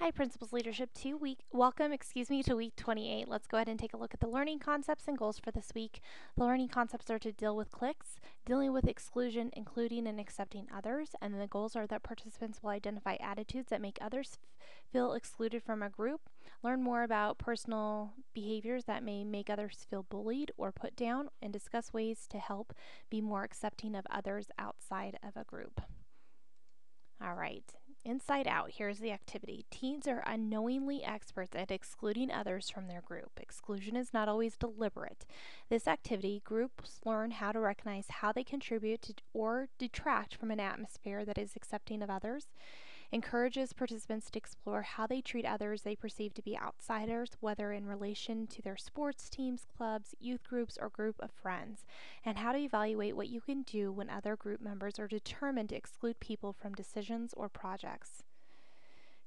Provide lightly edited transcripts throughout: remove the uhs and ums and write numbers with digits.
Hi, Principals Leadership 2 week. Welcome, to week 28. Let's go ahead and take a look at the learning concepts and goals for this week. The learning concepts are to deal with cliques, dealing with exclusion, including and accepting others, and then the goals are that participants will identify attitudes that make others feel excluded from a group, learn more about personal behaviors that may make others feel bullied or put down, and discuss ways to help be more accepting of others outside of a group. All right, inside out, here's the activity. Teens are unknowingly experts at excluding others from their group. Exclusion is not always deliberate. This activity, groups learn how to recognize how they contribute to or detract from an atmosphere that is accepting of others, encourages participants to explore how they treat others they perceive to be outsiders, whether in relation to their sports teams, clubs, youth groups, or group of friends, and how to evaluate what you can do when other group members are determined to exclude people from decisions or projects.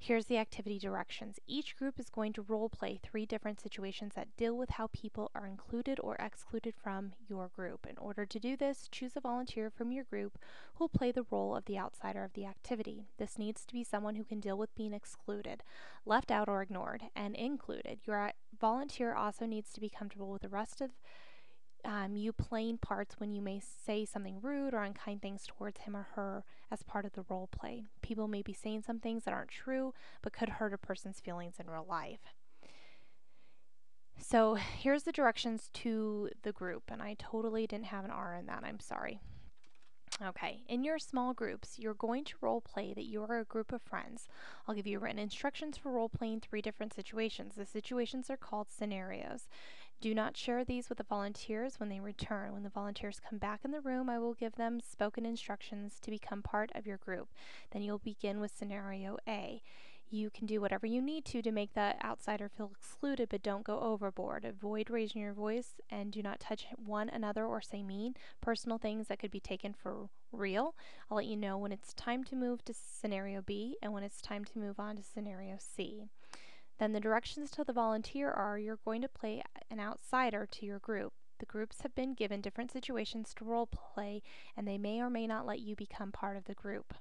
Here's the activity directions. Each group is going to role play 3 different situations that deal with how people are included or excluded from your group. In order to do this, choose a volunteer from your group who will play the role of the outsider of the activity. This needs to be someone who can deal with being excluded, left out or ignored, and included. Your volunteer also needs to be comfortable with the rest of you playing parts when you may say something rude or unkind things towards him or her as part of the role play. People may be saying some things that aren't true but could hurt a person's feelings in real life. So here's the directions to the group, and I totally didn't have an R in that, I'm sorry. Okay, in your small groups, you're going to role play that you are a group of friends. I'll give you written instructions for role playing 3 different situations. The situations are called scenarios. Do not share these with the volunteers when they return. When the volunteers come back in the room, I will give them spoken instructions to become part of your group. Then you'll begin with scenario A. You can do whatever you need to make the outsider feel excluded, but don't go overboard. Avoid raising your voice and do not touch one another or say mean, personal things that could be taken for real. I'll let you know when it's time to move to scenario B and when it's time to move on to scenario C. Then the directions to the volunteer are you're going to play an outsider to your group. The groups have been given different situations to role play, and they may or may not let you become part of the group.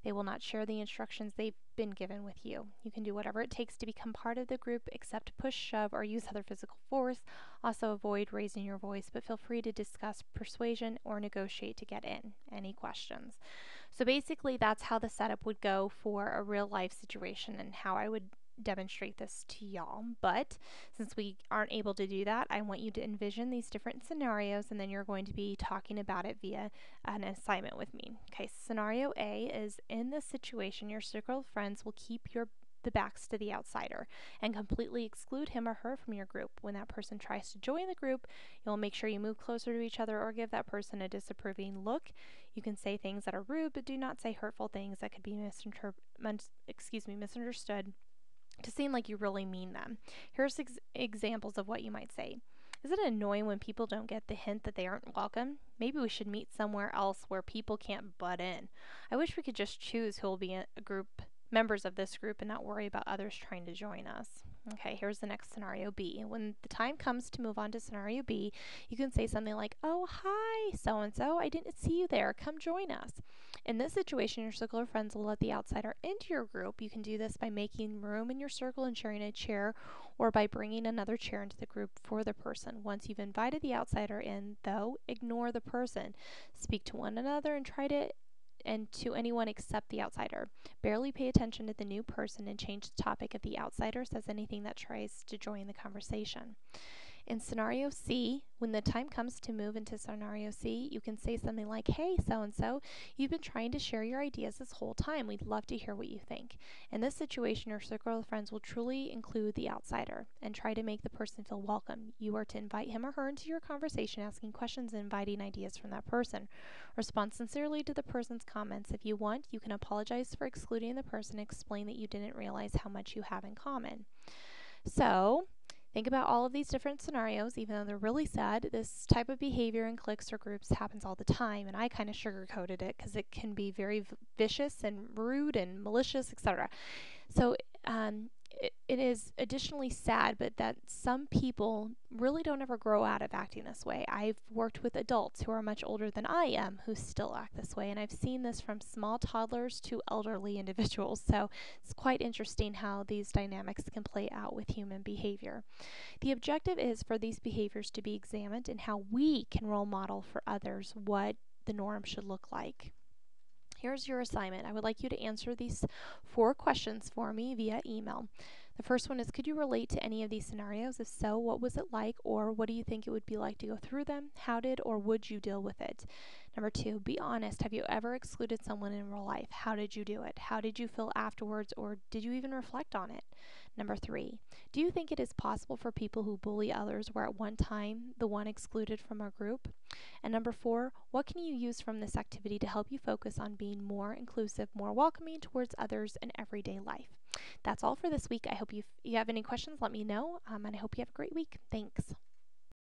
They will not share the instructions they've been given with you. You can do whatever it takes to become part of the group except push, shove, or use other physical force. Also avoid raising your voice, but feel free to discuss persuasion or negotiate to get in. Any questions? So basically that's how the setup would go for a real life situation and how I would demonstrate this to y'all. But since we aren't able to do that, I want you to envision these different scenarios and then you're going to be talking about it via an assignment with me. Okay, scenario A is in this situation your circle of friends will keep the backs to the outsider and completely exclude him or her from your group. When that person tries to join the group, you'll make sure you move closer to each other or give that person a disapproving look. You can say things that are rude, but do not say hurtful things that could be misunderstood to seem like you really mean them. Here's examples of what you might say. Is it annoying when people don't get the hint that they aren't welcome? Maybe we should meet somewhere else where people can't butt in. I wish we could just choose who will be a group members of this group and not worry about others trying to join us. Okay, here's the next scenario B. When the time comes to move on to scenario B, you can say something like, "Oh, hi, so-and-so, I didn't see you there. Come join us." In this situation, your circle of friends will let the outsider into your group. You can do this by making room in your circle and sharing a chair, or by bringing another chair into the group for the person. Once you've invited the outsider in, though, ignore the person. Speak to one another and to anyone except the outsider. Barely pay attention to the new person and change the topic if the outsider says anything that tries to join the conversation. In scenario C, when the time comes to move into scenario C, you can say something like, "Hey, so-and-so, you've been trying to share your ideas this whole time. We'd love to hear what you think." In this situation, your circle of friends will truly include the outsider and try to make the person feel welcome. You are to invite him or her into your conversation, asking questions and inviting ideas from that person. Respond sincerely to the person's comments. If you want, you can apologize for excluding the person and explain that you didn't realize how much you have in common. So, think about all of these different scenarios. Even though they're really sad, this type of behavior in cliques or groups happens all the time, and I kind of sugarcoated it because it can be very vicious and rude and malicious, etc. So it is additionally sad, but that some people really don't ever grow out of acting this way. I've worked with adults who are much older than I am who still act this way, and I've seen this from small toddlers to elderly individuals. So it's quite interesting how these dynamics can play out with human behavior. The objective is for these behaviors to be examined and how we can role model for others what the norm should look like. Here's your assignment. I would like you to answer these 4 questions for me via email. The first one is, could you relate to any of these scenarios? If so, what was it like, or what do you think it would be like to go through them? How did or would you deal with it? Number 2, be honest. Have you ever excluded someone in real life? How did you do it? How did you feel afterwards, or did you even reflect on it? Number 3, do you think it is possible for people who bully others were at one time the one excluded from our group? And number 4, what can you use from this activity to help you focus on being more inclusive, more welcoming towards others in everyday life? That's all for this week. I hope you have any questions, let me know, and I hope you have a great week. Thanks.